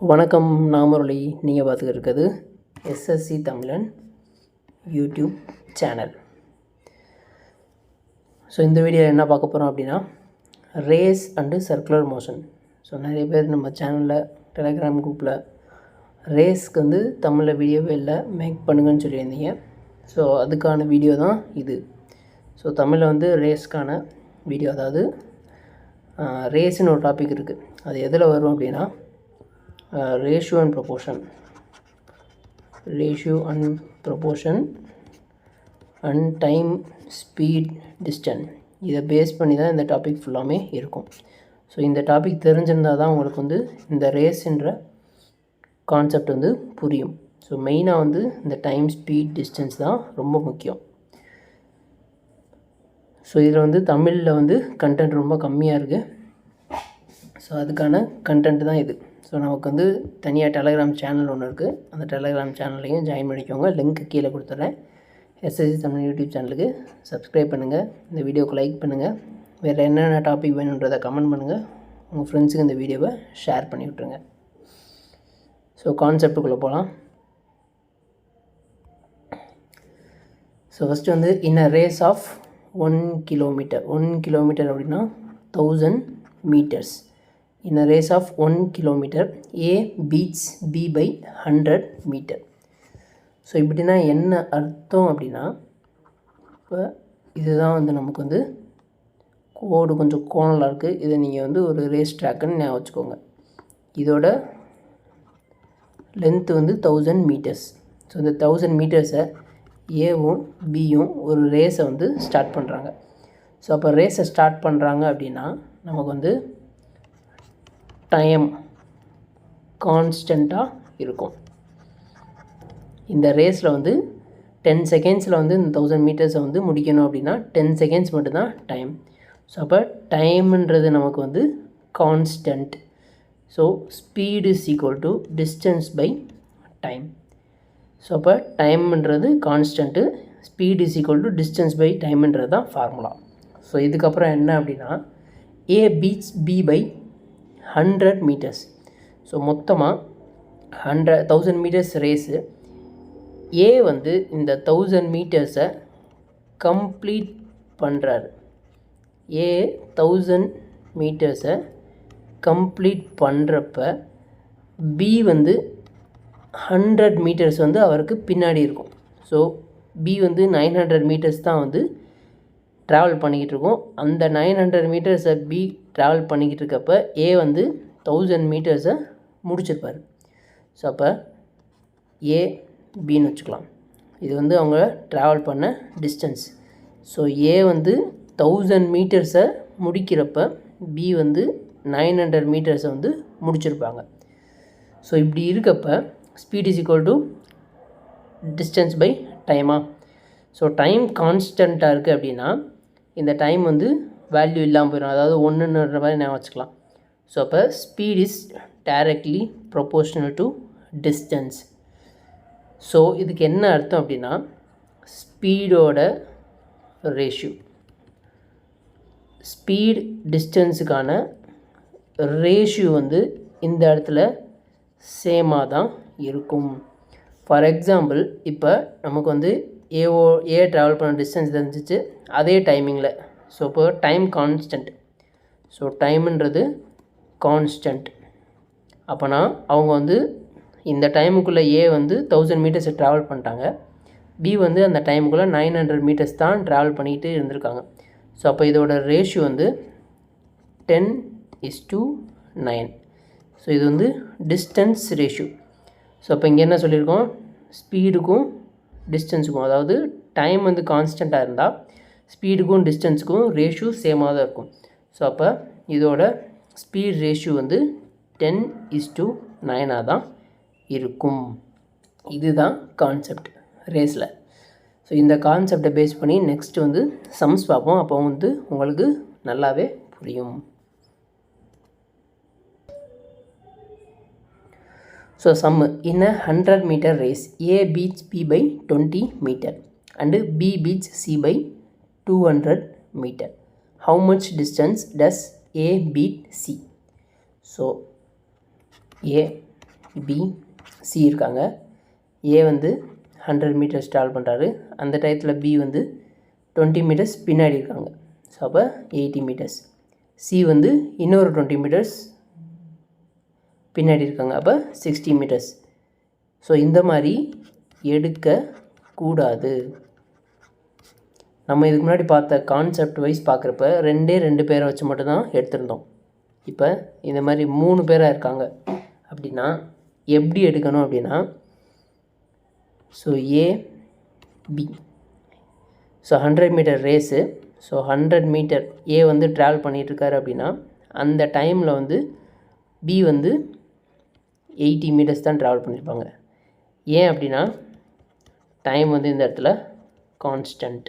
வணக்கம். நாமரொலி. நீங்கள் பார்த்துக்கிட்டு இருக்கிறது எஸ்எஸ்சி தமிழன் யூடியூப் சேனல். ஸோ இந்த வீடியோ என்ன பார்க்க போகிறோம் அப்படின்னா, race and circular motion. So நிறைய பேர் நம்ம சேனலில் டெலகிராம் குரூப்பில் ரேஸ்க்கு வந்து தமிழில் வீடியோவே இல்லை, மேக் பண்ணுங்கன்னு சொல்லியிருந்தீங்க. ஸோ அதுக்கான வீடியோ தான் இது. ஸோ தமிழில் வந்து ரேஸ்க்கான வீடியோ, அதாவது ரேஸ்ன்னு ஒரு டாபிக் இருக்குது. அது எதில் வரும் அப்படின்னா, ratio and proportion and time, speed, distance. இதை பேஸ் பண்ணி தான் இந்த டாபிக் ஃபுல்லாமே இருக்கும். ஸோ இந்த டாபிக் தெரிஞ்சிருந்தால் தான் உங்களுக்கு வந்து இந்த ரேஸ்ன்ற கான்செப்ட் வந்து புரியும். ஸோ மெயினாக வந்து இந்த டைம், ஸ்பீட், டிஸ்டன்ஸ் தான் ரொம்ப முக்கியம். ஸோ இதில் வந்து தமிழில் வந்து கண்டென்ட் ரொம்ப கம்மியாக இருக்குது. ஸோ அதுக்கான கண்டென்ட் தான் இது. ஸோ நமக்கு வந்து தனியாக டெலகிராம் சேனல் ஒன்று இருக்குது. அந்த டெலகிராம் சேனல்லையும் ஜாயின் பண்ணிக்கோங்க. லிங்க் கீழே கொடுத்துட்றேன். எஸ்எஸ்சி தமிழ் யூடியூப் சேனலுக்கு சப்ஸ்கிரைப் பண்ணுங்கள். இந்த வீடியோக்கு லைக் பண்ணுங்கள். வேறு என்னென்ன டாபிக் வேணுன்றதை கமெண்ட் பண்ணுங்கள். உங்கள் ஃப்ரெண்ட்ஸுக்கு இந்த வீடியோவை ஷேர் பண்ணி விட்ருங்க. ஸோ கான்செப்டுக்குள்ளே போகலாம். ஸோ ஃபஸ்ட்டு வந்து in a race of 1 kilometre. 1 kilometre அப்படின்னா 1000 meters. In a race of 1 kilometer, A beats B by 100 meter. So இப்படின்னா என்ன அர்த்தம் அப்படின்னா, இப்போ இதுதான் வந்து நமக்கு வந்து கோடு கொஞ்சம் கோணலாக இருக்குது. இதை நீங்கள் வந்து ஒரு ரேஸ் ட்ராக்குன்னு ஞாபகம் வச்சுக்கோங்க. இதோட லென்த்து வந்து 1000 meters. ஸோ இந்த 1000 metersஸை ஏவும் பியும் ஒரு ரேஸை வந்து ஸ்டார்ட் பண்ணுறாங்க. ஸோ அப்போ ரேஸை ஸ்டார்ட் பண்ணுறாங்க அப்படின்னா நமக்கு வந்து டைம் கான்ஸ்டண்ட்டாக இருக்கும். இந்த ரேஸில் வந்து 10 செகண்ட்ஸில் வந்து இந்த 1000 மீட்டர்ஸை வந்து முடிக்கணும் அப்படின்னா 10 செகண்ட்ஸ் மட்டும்தான் டைம். ஸோ அப்போ டைம்ன்றது நமக்கு வந்து constant. So speed is equal to distance by time. So அப்போ டைம்ன்றது constant, speed is equal to distance by டைம்ன்றது தான் ஃபார்முலா. ஸோ இதுக்கப்புறம் என்ன அப்படின்னா, A beats B by 100 meters. So மொத்தமாக 1000 meters ரேஸு. ஏ வந்து இந்த 1000 metersஸை கம்ப்ளீட் பண்ணுறாரு. ஏ 1000 metersஸை கம்ப்ளீட் பண்ணுறப்ப பி வந்து 100 meters வந்து அவருக்கு பின்னாடி இருக்கும். ஸோ பி வந்து 900 meters தான் வந்து ட்ராவல் பண்ணிக்கிட்டு இருக்கோம். அந்த 900 metersஸை பி ட்ராவல் பண்ணிக்கிட்டு இருக்கப்போ ஏ வந்து 1000 metersஸை முடிச்சிருப்பார். ஸோ அப்போ ஏ பின்னு வச்சுக்கலாம். இது வந்து அவங்க ட்ராவல் பண்ண டிஸ்டன்ஸ். ஸோ ஏ வந்து 1000 metersஸை முடிக்கிறப்ப பி வந்து 900 metersஸை வந்து முடிச்சிருப்பாங்க. ஸோ இப்படி இருக்கப்போ speed is equal to distance by டைமா. ஸோ டைம் கான்ஸ்டண்ட்டாக இருக்குது அப்படின்னா இந்த டைம் வந்து வேல்யூ இல்லாமல் போயிடும், அதாவது ஒன்றுன்ற மாதிரி நான் வச்சுக்கலாம். ஸோ அப்போ speed is directly proportional to distance. So இதுக்கு என்ன அர்த்தம் அப்படின்னா, ஸ்பீடோட ரேஷியோ, ஸ்பீட் டிஸ்டன்ஸுக்கான ரேஷியோ வந்து இந்த இடத்துல சேமாக தான் இருக்கும். ஃபார் எக்ஸாம்பிள், இப்போ நமக்கு வந்து ஏ ட்ராவல் பண்ண டிஸ்டன்ஸ் தெரிஞ்சிச்சு அதே டைமிங்கில். ஸோ இப்போ டைம் கான்ஸ்டன்ட். ஸோ டைம்ன்றது கான்ஸ்டன்ட். அப்போனா அவங்க வந்து இந்த டைமுக்குள்ளே ஏ வந்து 1000 metersஸை ட்ராவல் பண்ணிட்டாங்க. பி வந்து அந்த டைமுக்குள்ளே 900 meters தான் ட்ராவல் பண்ணிக்கிட்டு இருந்திருக்காங்க. ஸோ அப்போ இதோட ரேஷியோ வந்து 10:9. ஸோ இது வந்து டிஸ்டன்ஸ் ரேஷியோ. ஸோ அப்போ இங்கே என்ன சொல்லியிருக்கோம், ஸ்பீடுக்கும் டிஸ்டன்ஸுக்கும், அதாவது டைம் வந்து கான்ஸ்டண்ட்டாக இருந்தால் ஸ்பீடுக்கும் டிஸ்டன்ஸுக்கும் ரேஷியோ சேமாக தான் இருக்கும். ஸோ அப்போ இதோட ஸ்பீட் ரேஷியோ வந்து 10:9 தான் இருக்கும். இதுதான் கான்செப்ட் ரேஸில். ஸோ இந்த கான்செப்டை பேஸ் பண்ணி நெக்ஸ்ட்டு வந்து சம்ஸ் பார்ப்போம். அப்போ வந்து உங்களுக்கு நல்லாவே புரியும். ஸோ சம்மு in a 100 meter race, A beats B by 20 meter and B beats C by 200 meter. How much distance does A beat C? So A B, C இருக்காங்க. ஏ வந்து 100 மீட்டர்ஸ் ட்ராவல் பண்ணுறாரு. அந்த டயத்தில் பி வந்து 20 metres பின்னாடி இருக்காங்க. So அப்போ 80 metres. C வந்து இன்னொரு 20 மீட்டர்ஸ் பின்னாடி இருக்காங்க. அப்போ 60 மீட்டர்ஸ். ஸோ இந்த மாதிரி எடுக்கக்கூடாது. நம்ம இதுக்கு முன்னாடி பார்த்த கான்செப்ட் வைஸ் பார்க்குறப்ப 2 பேரை வச்சு மட்டும்தான் எடுத்திருந்தோம். இப்போ இந்த மாதிரி 3 பேராக இருக்காங்க அப்படின்னா எப்படி எடுக்கணும் அப்படின்னா, so A, B, so 100 metre race. So 100 metre A வந்து ட்ராவல் பண்ணிகிட்ருக்காரு அப்படின்னா அந்த டைமில் வந்து பி வந்து 80 மீட்டர்ஸ் தான் ட்ராவல் பண்ணியிருப்பாங்க. ஏன் அப்படின்னா டைம் வந்து இந்த இடத்துல கான்ஸ்டன்ட்.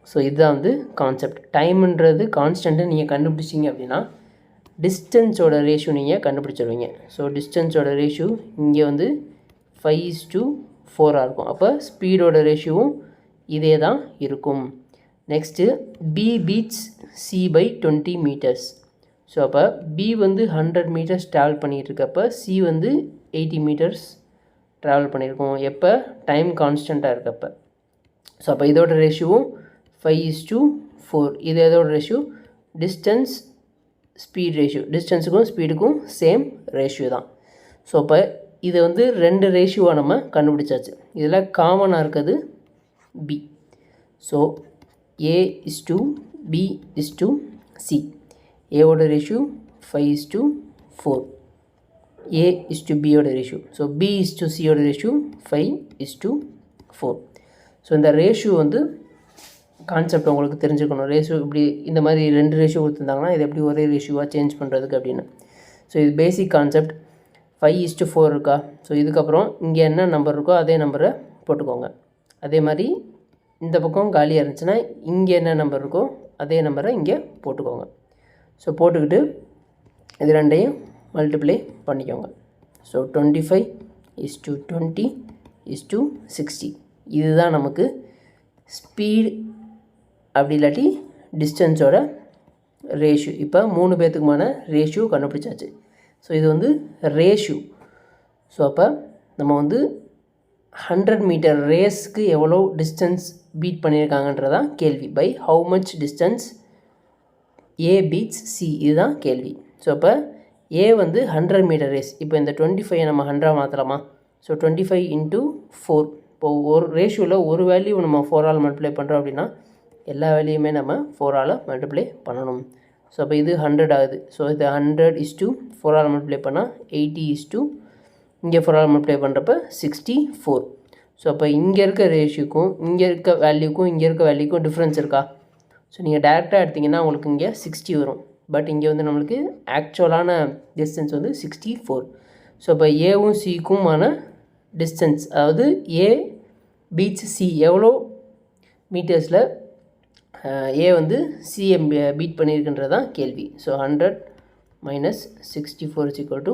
ஸோ இதுதான் வந்து கான்செப்ட். டைம்ன்றது கான்ஸ்டன்ட்டு நீங்கள் கண்டுபிடிச்சிங்க அப்படின்னா டிஸ்டன்ஸோட ரேஷியோ நீங்கள் கண்டுபிடிச்சிருவீங்க. ஸோ டிஸ்டன்ஸோட ரேஷியோ இங்கே வந்து 5:4 இருக்கும். அப்போ ஸ்பீடோட ரேஷியோவும் இதே தான் இருக்கும். Next B beats C by 20 meters. So அப்போ பி வந்து 100 மீட்டர்ஸ் ட்ராவல் பண்ணிகிட்டு இருக்கப்போ சி வந்து 80 மீட்டர்ஸ் ட்ராவல் பண்ணியிருக்கோம். எப்போ டைம் கான்ஸ்டண்ட்டாக இருக்கப்போ. ஸோ அப்போ இதோட ரேஷியோவும் 5:4. இது எதோட ரேஷியோ? Distance speed ratio. டிஸ்டன்ஸுக்கும் ஸ்பீடுக்கும் சேம் ரேஷியோ தான். ஸோ அப்போ இது வந்து 2 ரேஷியோவாக நம்ம கண்டுபிடிச்சாச்சு. இதில் காமனாக இருக்கிறது பி. So A:B:C. ஏவோட ratio 5:4. A:B ratio. So B:C ratio 5:4. So இந்த ரேஷியோ வந்து கான்செப்ட் உங்களுக்கு தெரிஞ்சுக்கணும். ரேஷியோ இப்படி இந்த மாதிரி 2 ரேஷியோ கொடுத்துருந்தாங்கன்னா இது எப்படி ஒரே ரேஷியோவாக சேஞ்ச் பண்ணுறதுக்கு அப்படின்னு. ஸோ இது பேசிக் கான்செப்ட். 5:4 இருக்கா? ஸோ இதுக்கப்புறம் இங்கே என்ன நம்பர் இருக்கோ அதே நம்பரை போட்டுக்கோங்க. அதே மாதிரி இந்த பக்கம் காலியாக இருந்துச்சுன்னா இங்கே என்ன நம்பர் இருக்கோ அதே நம்பரை இங்கே போட்டுக்கோங்க. ஸோ போட்டுக்கிட்டு இது 2ஐயும் மல்டிப்ளை பண்ணிக்கோங்க. ஸோ 25:20:60. இதுதான் நமக்கு ஸ்பீட் அப்படி இல்லாட்டி டிஸ்டன்ஸோட ரேஷியோ. இப்போ 3 பேர்த்துக்குமான ரேஷியோ கண்டுபிடிச்சாச்சு. ஸோ இது வந்து ரேஷியோ. ஸோ அப்போ நம்ம வந்து 100 மீட்டர் ரேஸ்க்கு எவ்வளோ டிஸ்டன்ஸ் பீட் பண்ணியிருக்காங்கன்றதான் கேள்வி. By how much distance A beats C, இதுதான் கேள்வி. ஸோ அப்போ ஏ வந்து 100 மீட்டர் ரேஸ். இப்போ இந்த 25 நம்ம 100 மாற்றலாமா? ஸோ 25 × 4. இப்போ ஒரு ரேஷியோவில் ஒரு வேல்யூ நம்ம 4ஆல் மல்டிப்ளை பண்ணுறோம் அப்படின்னா எல்லா வேல்யூமே நம்ம 4ஆல் மல்டிப்ளை பண்ணணும். ஸோ அப்போ இது 100 ஆகுது. ஸோ இது 100:4ஆல் மல்டிப்ளை பண்ணால் 80 இங்கே 4ஆல் மல்டிப்ளை பண்ணுறப்ப 64. ஸோ அப்போ இங்கே இருக்க ரேஷியோக்கும் இங்கே இருக்க வேல்யூக்கும் இங்கே இருக்க வேல்யூக்கும் டிஃப்ரென்ஸ் இருக்கா? ஸோ நீங்கள் டேரெக்டாக எடுத்திங்கன்னா உங்களுக்கு இங்கே 60 வரும். பட் இங்கே வந்து நம்மளுக்கு ஆக்சுவலான டிஸ்டன்ஸ் வந்து 64. ஸோ இப்போ ஏவும் சிக்குமான டிஸ்டன்ஸ், அதாவது ஏ பீட்ஸ் சி எவ்வளோ மீட்டர்ஸில் ஏ வந்து சிஎம் பீட் பண்ணியிருக்குன்றது தான் கேள்வி. So 100 - 64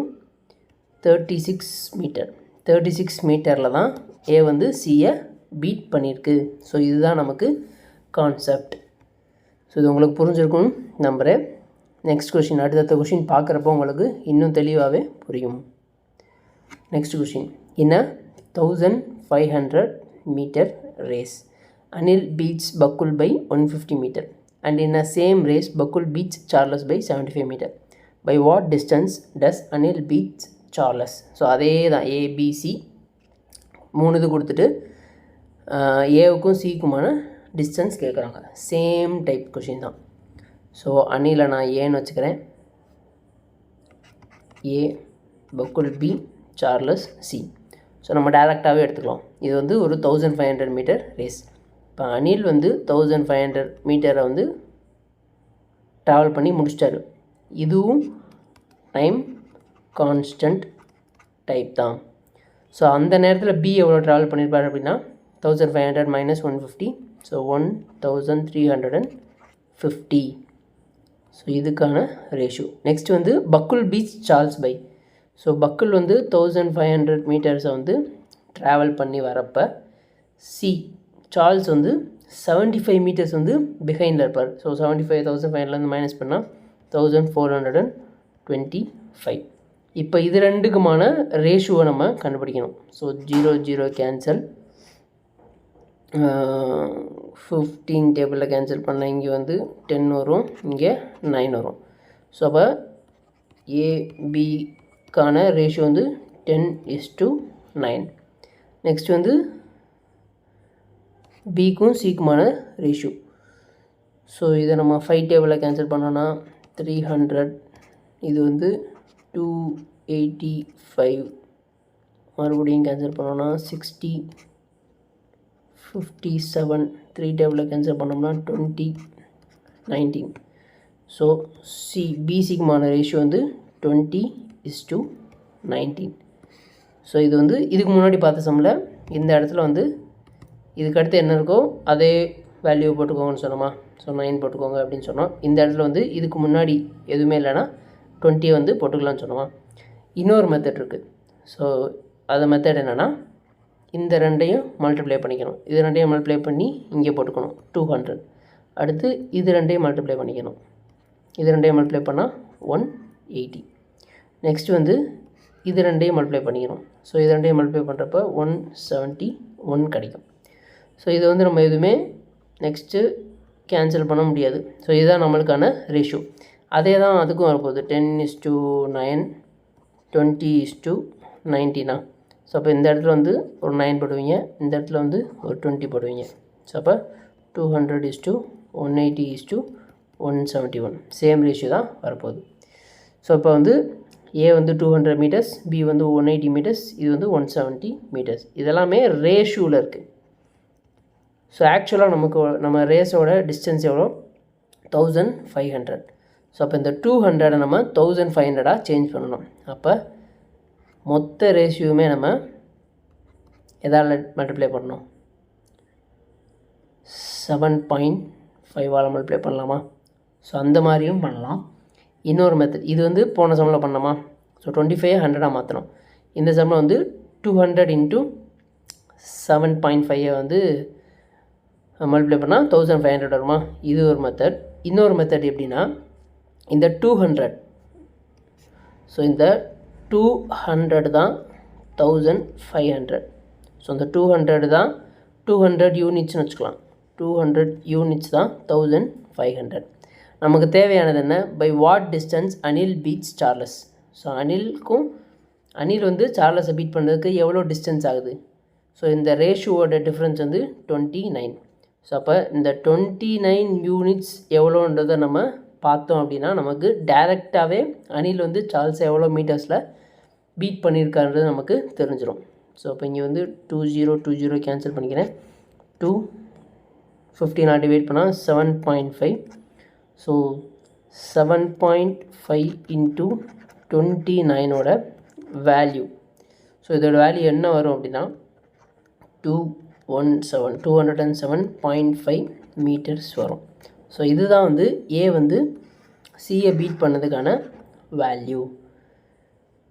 36 metre. 36 மீட்டரில் தான் ஏ வந்து சியை பீட் பண்ணியிருக்கு. ஸோ இதுதான் நமக்கு கான்செப்ட். ஸோ இது உங்களுக்கு புரிஞ்சிருக்கும் நம்புகிறேன். நெக்ஸ்ட் கொஷின், அடுத்த கொஷின் பார்க்குறப்போ உங்களுக்கு இன்னும் தெளிவாகவே புரியும். Next question. In a 1500 metre race Anil beats Bakul by 150 meter, and in a same race Bakul beats Charles by 75 meter. By what distance does Anil beat Charles? So அதே தான் ABC 3 இது கொடுத்துட்டு ஏவுக்கும் சிக்குமான distance கேட்குறாங்க. Same type question தான். So அனிலை நான் ஏன்னு வச்சுக்கிறேன். ஏ, பக்குல் B, Charles C. So நம்ம டேரெக்டாகவே எடுத்துக்கலாம். இது வந்து ஒரு 1500 மீட்டர் ரேஸ். இப்போ அனில் வந்து 1500 மீட்டரை வந்து ட்ராவல் பண்ணி முடிச்சிட்டாரு. இதுவும் டைம் கான்ஸ்டன்ட் டைப் தான். ஸோ அந்த நேரத்தில் பி எவ்வளோ ட்ராவல் பண்ணியிருப்பார் அப்படின்னா 1500 - 150. ஸோ 1350. ஸோ இதுக்கான ரேஷியோ. நெக்ஸ்ட் வந்து பக்குல் பீட்ஸ் சார்ல்ஸ் பை. ஸோ பக்குல் வந்து 1500 மீட்டர்ஸை வந்து ட்ராவல் பண்ணி வரப்போ சி சார்ல்ஸ் வந்து 75 மீட்டர்ஸ் வந்து பிஹைண்டில் இருப்பார். ஸோ 75,500 மைனஸ் பண்ணால் 1425. இப்போ இது ரெண்டுக்குமான ரேஷுவை நம்ம கண்டுபிடிக்கணும். ஸோ 0 0 கேன்சல், 15 டேபிளில் கேன்சல் பண்ணால் இங்கே வந்து 10 வரும், இங்கே 9 வரும். ஸோ அப்போ ஏபிக்கான ரேஷியோ வந்து 10:9. நெக்ஸ்ட் வந்து பிக்கும் சிக்குமான ரேஷியோ. ஸோ இதை நம்ம 5 டேபிளில் கேன்சல் பண்ணோன்னா 300, இது வந்து 285, மறுபடியும் கேன்சல் பண்ணோன்னா 60, 57, 3 டேபிளில் கேன்சல் பண்ணோம்னா 20, 19. ஸோ பிசிக்குமான ரேஷியோ வந்து 20:19. ஸோ இது வந்து இதுக்கு முன்னாடி பார்த்த சம்மில் இந்த இடத்துல வந்து இதுக்கு அடுத்து என்ன இருக்கோ அதே வேல்யூ போட்டுக்கோங்கன்னு சொன்னோமா. ஸோ 9 போட்டுக்கோங்க அப்படின்னு சொன்னோம். இந்த இடத்துல வந்து இதுக்கு முன்னாடி எதுவுமே இல்லைன்னா 20 வந்து போட்டுக்கலாம்னு சொன்னோமா. இன்னொரு மெத்தட் இருக்குது. ஸோ அது மெத்தட் என்னென்னா, இந்த ரெண்டையும் மல்டிப்ளை பண்ணிக்கணும். இது ரெண்டையும் மல்டிப்ளை பண்ணி இங்கே போட்டுக்கணும் 200. அடுத்து இது ரெண்டையும் மல்டிப்ளை பண்ணிக்கணும். இது ரெண்டையும் மல்டிப்ளை பண்ணால் 180. நெக்ஸ்ட் வந்து இது ரெண்டையும் மல்டிப்ளை பண்ணிக்கணும். ஸோ இது ரெண்டையும் மல்டிப்ளை பண்ணுறப்ப 171 கிடைக்கும். ஸோ இது வந்து நம்ம எதுவுமே நெக்ஸ்ட்டு கேன்சல் பண்ண முடியாது. ஸோ இதுதான் நம்மளுக்கான ரேஷியோ. அதே தான் அதுக்கும் வரப்போகுது. 10:9, 20:90. ஸோ அப்போ இந்த இடத்துல வந்து ஒரு 9 போடுவீங்க, இந்த இடத்துல வந்து ஒரு 20 போடுவீங்க. ஸோ அப்போ 200:180:171 சேம் ரேஷியோ தான் வரப்போகுது. ஸோ இப்போ வந்து ஏ வந்து 200 மீட்டர்ஸ், பி வந்து 180 மீட்டர்ஸ், இது வந்து 170 மீட்டர்ஸ். இதெல்லாமே ரேஷியோவில் இருக்குது. ஸோ ஆக்சுவலாக நம்ம ரேஸோட டிஸ்டன்ஸ் எவ்வளோ? 1500. ஸோ அப்போ இந்த 200 நம்ம 1500 சேஞ்ச் பண்ணணும். அப்போ மொத்த ரேஷியோவுமே நம்ம எதால் மல்டிப்ளை பண்ணணும்? 7.5 மல்டிப்ளை பண்ணலாமா? ஸோ அந்த மாதிரியும் பண்ணலாம். இன்னொரு மெத்தட், இது வந்து போன சம்மில் பண்ணலாமா. ஸோ 25 100 மாற்றணும். இந்த சம்மில் வந்து 200 × 7.5 வந்து மல்டிப்ளை பண்ணால் 1500 வருமா. இது ஒரு மெத்தட். இன்னொரு மெத்தட் எப்படின்னா, இந்த 200, ஸோ இந்த 200 தான் 1500. ஸோ இந்த 200 தான் 200 யூனிட்ஸ்னு வச்சுக்கலாம். 200 யூனிட்ஸ் தான் 1500. நமக்கு தேவையானது என்ன? By what distance Anil beats Charles. So Anil வந்து சார்லஸை பீட் பண்ணுறதுக்கு எவ்வளோ டிஸ்டன்ஸ் ஆகுது? ஸோ இந்த ரேஷியோட டிஃப்ரென்ஸ் வந்து 29. ஸோ அப்போ இந்த 29 யூனிட்ஸ் எவ்வளோன்றதை நம்ம பார்த்தோம் அப்படின்னா நமக்கு டைரெக்டாகவே அனில் வந்து சார்ல்ஸை எவ்வளோ மீட்டர்ஸில் பீட் பண்ணியிருக்காருன்றது நமக்கு தெரிஞ்சிடும். ஸோ அப்போ இங்கே வந்து 20 கேன்சல் பண்ணிக்கிறேன். 215 டிவைட் பண்ணால் 7.5. ஸோ 7.5 × 29ஓட வேல்யூ. ஸோ இதோட வேல்யூ என்ன வரும் அப்படின்னா 207.5 மீட்டர்ஸ் வரும். ஸோ இதுதான் வந்து ஏ வந்து சியை பீட் பண்ணதுக்கான வேல்யூ.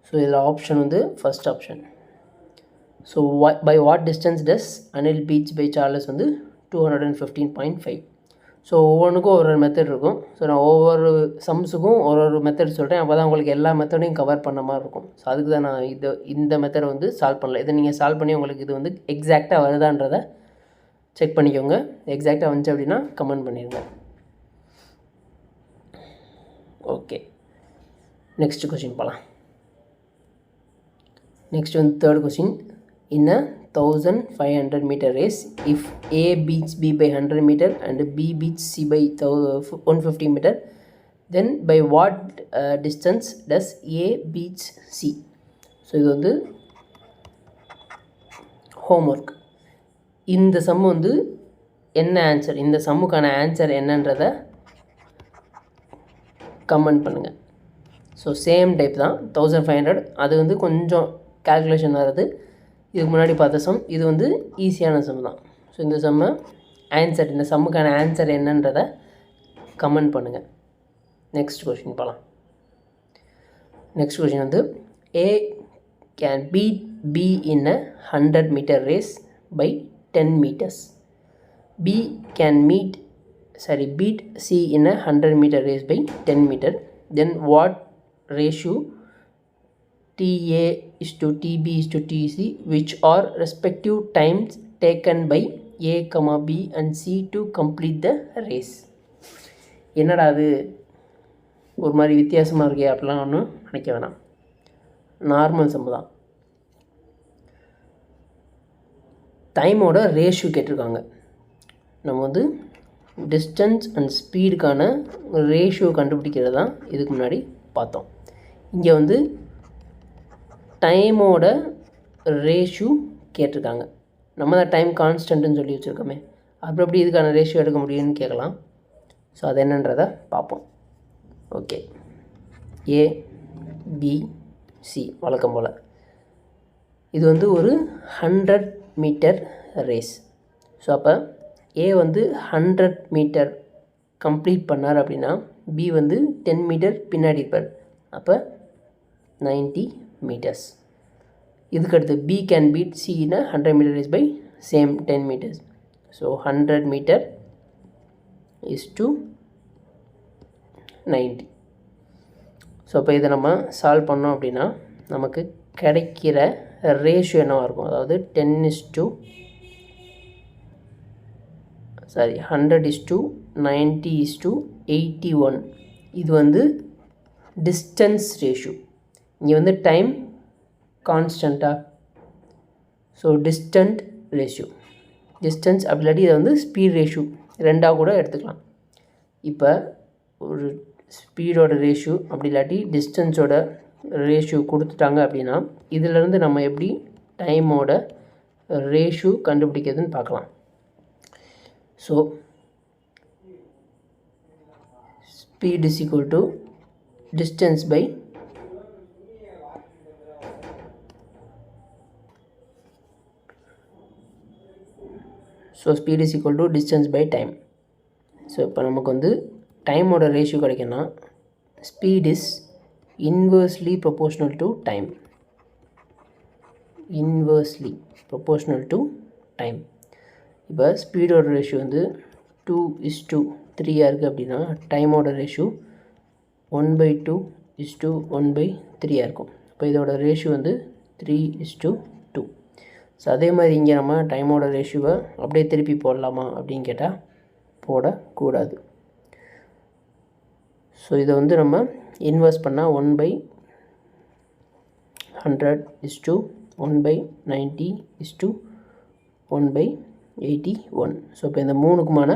ஸோ இதில் ஆப்ஷன் வந்து first option. So by what distance does Anil beats by Charles வந்து 215.5. ஸோ ஒவ்வொன்றுக்கும் ஒரு மெத்தட் இருக்கும். ஸோ நான் ஒவ்வொரு சம்ஸுக்கும் ஒரு மெத்தட் சொல்கிறேன். அப்போ தான் உங்களுக்கு எல்லா மெத்தடையும் கவர் பண்ண மாதிரி இருக்கும். ஸோ அதுக்கு தான் நான் இந்த மெத்தடை வந்து சால்வ் பண்ணல. இதை நீங்கள் சால்வ் பண்ணி உங்களுக்கு இது வந்து எக்ஸாக்டாக வருதான்றதை செக் பண்ணிக்கோங்க. எக்ஸாக்டாக வந்துச்சு அப்படின்னா கமெண்ட் பண்ணிடுங்க. ஓகே, நெக்ஸ்ட் கொஸ்டின் போகலாம். நெக்ஸ்ட் வந்து third question. In a 1500 meter race, if A beats B by 100 meter and B beats C by 150 meter, then by what distance does A beats C? So இது வந்து homework. இந்த some வந்து என்ன answer, இந்த சம்முக்கான answer என்னன்றதை comment பண்ணுங்கள். So same type தான் 1500. அது வந்து கொஞ்சம் கால்குலேஷன் வருது. இதுக்கு முன்னாடி பார்த்த சம் இது வந்து ஈஸியான சம் தான். ஸோ இந்த சம்மை ஆன்சர், இந்த சம்முக்கான ஆன்சர் என்னன்றதை கமெண்ட் பண்ணுங்கள். நெக்ஸ்ட் கொஷின் போகலாம். நெக்ஸ்ட் கொஷின் வந்து A can beat B in a 100 meter race by 10 meters. B can beat C in a 100 meter race by 10 meter. Then what ratio TA is to TB is to TC, which are respective times taken by A, B and C to complete the race. என்னடா அது ஒரு மாதிரி வித்தியாசமாக இருக்கே அப்படிலாம் ஒன்றும் நினைக்க வேணாம், நார்மல் சம் தான். டைமோட ரேஷியோ கேட்டிருக்காங்க. நம்ம வந்து டிஸ்டன்ஸ் அண்ட் ஸ்பீடுக்கான ரேஷியோ கண்டுபிடிக்கிறது தான் இதுக்கு முன்னாடி பார்த்தோம். இங்கே வந்து டைமோட ரேஷியோ கேட்டிருக்காங்க. நம்ம தான் டைம் கான்ஸ்டன்ட்டுன்னு சொல்லி வச்சுருக்கோமே, அப்புறம் எப்படி இதுக்கான ரேஷியோ எடுக்க முடியும்னு கேட்கலாம். ஸோ அது என்னன்றதை பார்ப்போம். ஓகே, A, B, C வழக்கம் போல். இது வந்து ஒரு 100 மீட்டர் ரேஸ். ஸோ அப்போ A வந்து 100 மீட்டர் கம்ப்ளீட் பண்ணார் அப்படின்னா B வந்து 10 மீட்டர் பின்னாடி இருப்பார். அப்போ 90 meters. இதுக்கடுத்து B can beat C in a 100 meter race by same 10 meters. So 100 meter is to 90. So இப்போ இதை நம்ம சால்வ் பண்ணோம் அப்படின்னா நமக்கு கிடைக்கிற ரேஷியோ என்னவாக இருக்கும், அதாவது 100 is to 90 is to 81. இது வந்து டிஸ்டன்ஸ் ரேஷியோ. இங்கே வந்து டைம் கான்ஸ்டண்ட்டாக, ஸோ டிஸ்டன்ட் ரேஷியோ, டிஸ்டன்ஸ் அப்படி இல்லாட்டி இதை வந்து ஸ்பீட் ரேஷியோ ரெண்டாக கூட எடுத்துக்கலாம். இப்போ ஒரு ஸ்பீடோட ரேஷியோ அப்படி இல்லாட்டி டிஸ்டன்ஸோட ரேஷியோ கொடுத்துட்டாங்க அப்படின்னா இதிலேருந்து நம்ம எப்படி டைமோட ரேஷியோ கண்டுபிடிக்கிறதுன்னு பார்க்கலாம். So speed is equal to distance by speed is equal to distance by time. So இப்போ நமக்கு வந்து டைமோட ரேஷியோ கிடைக்குன்னா speed is inversely proportional to time, inversely proportional to time. இப்போ ஸ்பீடோட ரேஷியோ வந்து 2:3 இருக்குது அப்படின்னா டைமோட ரேஷியோ 1/2 is to 1/3 இருக்கும். இப்போ இதோட ரேஷியோ வந்து 3:2. ஸோ அதே மாதிரி இங்கே நம்ம டைமோட ரேஷியோவை அப்படியே திருப்பி போடலாமா அப்படின்னு கேட்டால் போடக்கூடாது. ஸோ இதை வந்து நம்ம இன்வெர்ஸ் பண்ணால் 1/100 is to 1/90 is to 1/81. So இப்போ இந்த மூணுக்குமான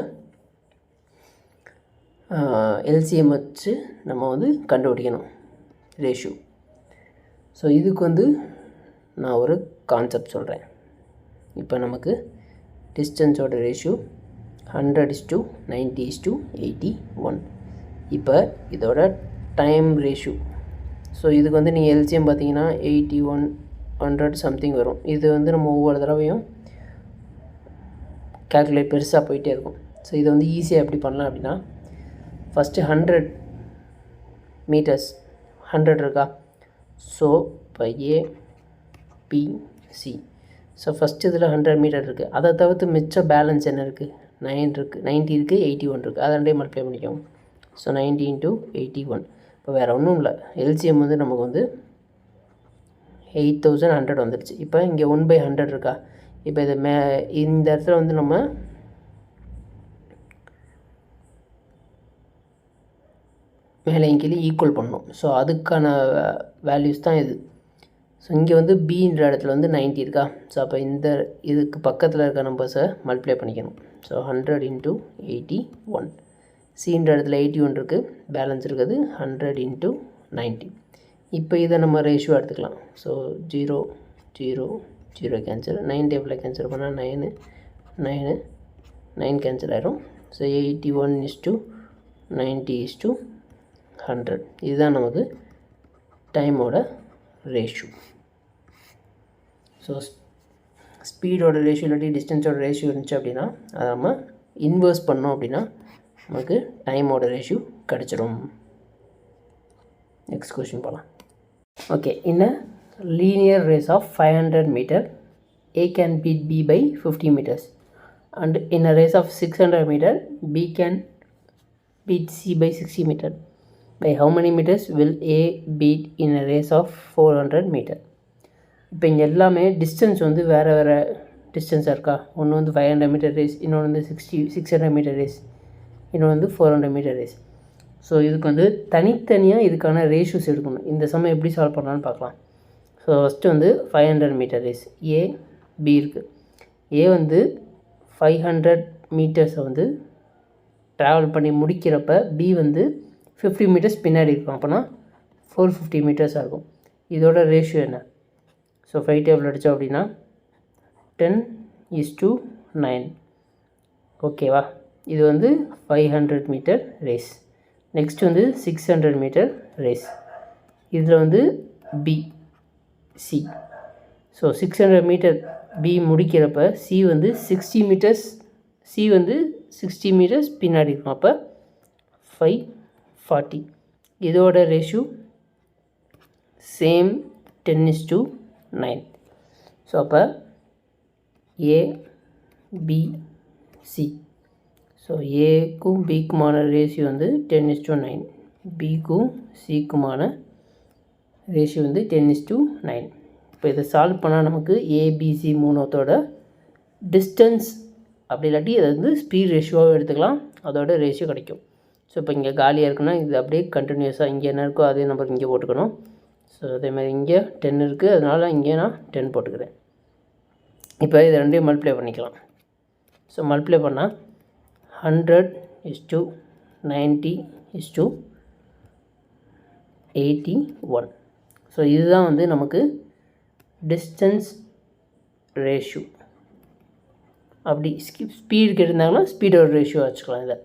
எல்சிஎம் வச்சு நம்ம வந்து கண்டுபிடிக்கணும் ரேஷியோ. ஸோ இதுக்கு வந்து நான் ஒரு கான்செப்ட் சொல்கிறேன். இப்போ நமக்கு டிஸ்டன்ஸோட ratio 100 is to 90 is to 81. இப்போ இதோட டைம் ரேஷியோ, ஸோ இதுக்கு வந்து நீங்கள் எல்சிஎம் பார்த்தீங்கன்னா 81, 100 சம்திங் வரும். இது வந்து நம்ம ஒவ்வொரு தடவையும் கால்குலேட் பெருசாக போயிட்டே இருக்கும். ஸோ இதை வந்து ஈஸியாக எப்படி பண்ணலாம் அப்படின்னா ஃபஸ்ட்டு 100 மீட்டர்ஸ் 100 இருக்கா, ஸோ இப்போ ABC. ஸோ ஃபஸ்ட்டு இதில் 100 மீட்டர் இருக்குது. அதை தவிர்த்து மிச்ச பேலன்ஸ் என்ன இருக்குது, 9 இருக்குது, 90 இருக்குது, 81 இருக்குது. அதை ரெண்டே மல்டிப்ளை பண்ணிக்கோங்க. ஸோ 90 × 81. இப்போ வேறு ஒன்றும் இல்லை, எல்சிஎம் வந்து நமக்கு வந்து 8100 வந்துடுச்சு. இப்போ இங்கே 1/100 இருக்கா, இப்போ இது இந்த இடத்துல வந்து நம்ம மேலே கீழே ஈக்குவல் பண்ணணும். ஸோ அதுக்கான வேல்யூஸ் தான் இது. ஸோ இங்கே வந்து பின்ற இடத்துல வந்து 90 இருக்கா, ஸோ அப்போ இந்த இதுக்கு பக்கத்தில் இருக்க நம்பர்ஸை மல்டிப்ளை பண்ணிக்கணும். ஸோ 100 × 81. சின்ற இடத்துல 81 இருக்குது, பேலன்ஸ் இருக்குது 100 × 90. இப்போ இதை நம்ம ரேஷியோ எடுத்துக்கலாம். ஸோ 0 0 0 கேன்சல், 9 டேபிளில் கேன்சல் பண்ணால் 9 9 9 கேன்சல் ஆகிடும். So 81 is to 90 is to 100. இதுதான் நமக்கு டைமோட ரேஷியோ. ஸோ ஸ்பீடோட ரேஷியோ இல்லாட்டி டிஸ்டன்ஸோட ரேஷியோ இருந்துச்சு அப்படின்னா அதை நம்ம இன்வெர்ஸ் பண்ணோம் அப்படின்னா நமக்கு டைமோட ரேஷியோ கிடச்சிடும். நெக்ஸ்ட் கொஸ்டின் போகலாம். Okay, in a linear race of 500 meter, A can beat B by 50 meters, and in a race of 600 meter, B can beat C by 60 meter. By how many meters will A beat in a race of 400 meter? இப்போ இங்கே எல்லாமே distance வந்து வேறு வேறு டிஸ்டன்ஸாக இருக்கா. ஒன்று வந்து 500 metre race, இன்னொன்று வந்து 600 மீட்டர் ரேஸ், இன்னொன்று வந்து 400 மீட்டர் ரேஸ். ஸோ இதுக்கு வந்து தனித்தனியாக இதுக்கான ரேஷியோஸ் எடுக்கணும். இந்த சமயம் எப்படி சால்வ் பண்ணலான்னு பார்க்கலாம். ஸோ ஃபஸ்ட்டு வந்து 500 மீட்டர் ரேஸ், ஏ பி இருக்குது. ஏ வந்து 500 மீட்டர்ஸை வந்து ட்ராவல் பண்ணி முடிக்கிறப்ப பி வந்து 50 மீட்டர்ஸ் பின்னாடி இருக்கும். அப்போனா 450 மீட்டர்ஸாக இருக்கும். இதோட ரேஷியோ என்ன? ஸோ 5 டேபிள் அடித்தோம் அப்படின்னா 10:9. ஓகேவா? இது வந்து 500 மீட்டர் ரேஸ். நெக்ஸ்ட் வந்து 600 மீட்டர் ரேஸ். இதில் வந்து B C. So 600 metre B முடிக்கிறப்ப சி வந்து 60 மீட்டர்ஸ், சி வந்து 60 மீட்டர்ஸ் பின்னாடி இருக்கும். அப்போ 540. இதோட ரேஷியோ சேம் 10:9. ஸோ அப்போ ஏ பி சி. ஸோ ஏக்கும் பிக்குமான ரேஷியோ வந்து 10:9, பிக்கும் சிக்குமான ரேஷியோ வந்து 10:9. இப்போ இதை சால்வ் பண்ணால் நமக்கு ஏபிசி மூணத்தோட டிஸ்டன்ஸ், அப்படி இல்லாட்டி அதை வந்து ஸ்பீட் ரேஷியோவாக எடுத்துக்கலாம், அதோட ரேஷியோ கிடைக்கும். ஸோ இப்போ இங்கே காலியாக இருக்குன்னா இது அப்படியே கண்டினியூஸாக இங்கே என்ன இருக்கோ அதே நம்பர் இங்கே போட்டுக்கணும். ஸோ அதேமாதிரி இங்கே 10 இருக்குது, அதனால் இங்கே நான் 10 போட்டுக்கிறேன். இப்போ இதை ரெண்டையும் மல்டிப்ளை பண்ணிக்கலாம். ஸோ மல்டிப்ளை பண்ணால் 100:90:81. ஸோ இதுதான் வந்து நமக்கு டிஸ்டன்ஸ் ரேஷியோ. அப்படி ஸ்பீடு கேட்டிருந்தாங்கன்னா ஸ்பீடோட ரேஷியோ வச்சுக்கலாம். இதை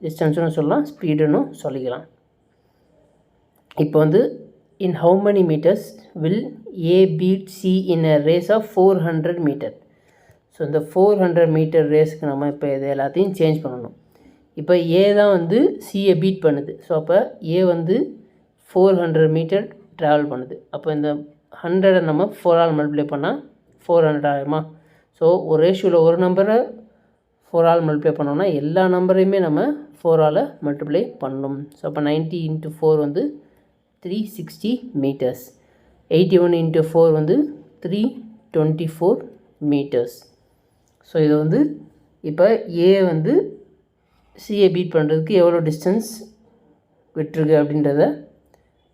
டிஸ்டன்ஸுன்னு சொல்லலாம், ஸ்பீடுன்னு சொல்லிக்கலாம். இப்போ வந்து in how many meters will A beat C in a race of 400 meter? So இந்த 400 மீட்டர் ரேஸுக்கு நம்ம இப்போ இது எல்லாத்தையும் சேஞ்ச் பண்ணணும். இப்போ ஏ தான் வந்து சியை பீட் பண்ணுது. ஸோ அப்போ ஏ வந்து 400 மீட்டர் ட்ராவல் பண்ணுது. அப்போ இந்த 100 நம்ம 4ஆல் மல்டிப்ளை பண்ணால் 400 ஆகுமா? ஸோ ஒரு ரேஷியோவில் ஒரு நம்பரை 4ஆல் மல்டிப்ளை பண்ணோம்னா எல்லா நம்பரையுமே நம்ம 4ஆல் மல்டிப்ளை பண்ணணும். ஸோ அப்போ 90 × 4 வந்து 360 மீட்டர்ஸ், 81 × 4 வந்து 324 மீட்டர்ஸ். ஸோ இது வந்து இப்போ ஏ வந்து சிஏ பீட் பண்ணுறதுக்கு எவ்வளோ டிஸ்டன்ஸ் விட்டுருக்கு அப்படின்றத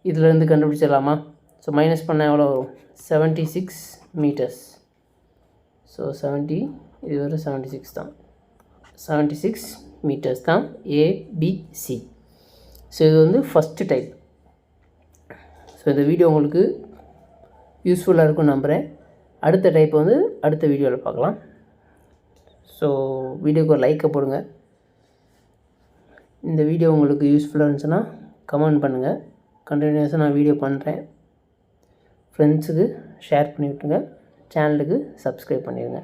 இதிலேருந்து கண்டுபிடிச்சிடலாமா? ஸோ மைனஸ் பண்ணால் எவ்வளோ வரும்? 76 மீட்டர்ஸ். ஸோ 70, இது ஒரு 76 தான், 76 மீட்டர்ஸ் தான் ஏபிசி. ஸோ இது வந்து ஃபஸ்ட்டு டைப். ஸோ இந்த வீடியோ உங்களுக்கு யூஸ்ஃபுல்லாக இருக்கும்னு நம்புகிறேன். அடுத்த டைப் வந்து அடுத்த வீடியோவில் பார்க்கலாம். ஸோ வீடியோக்கு ஒரு லைக்கை போடுங்க. இந்த வீடியோ உங்களுக்கு யூஸ்ஃபுல்லாக இருந்துச்சுன்னா கமெண்ட் பண்ணுங்கள். கண்டினியூஸாக நான் வீடியோ பண்ணுறேன். ஃப்ரெண்ட்ஸுக்கு ஷேர் பண்ணி விட்டுருங்க. சேனலுக்கு சப்ஸ்கிரைப் பண்ணிடுங்க.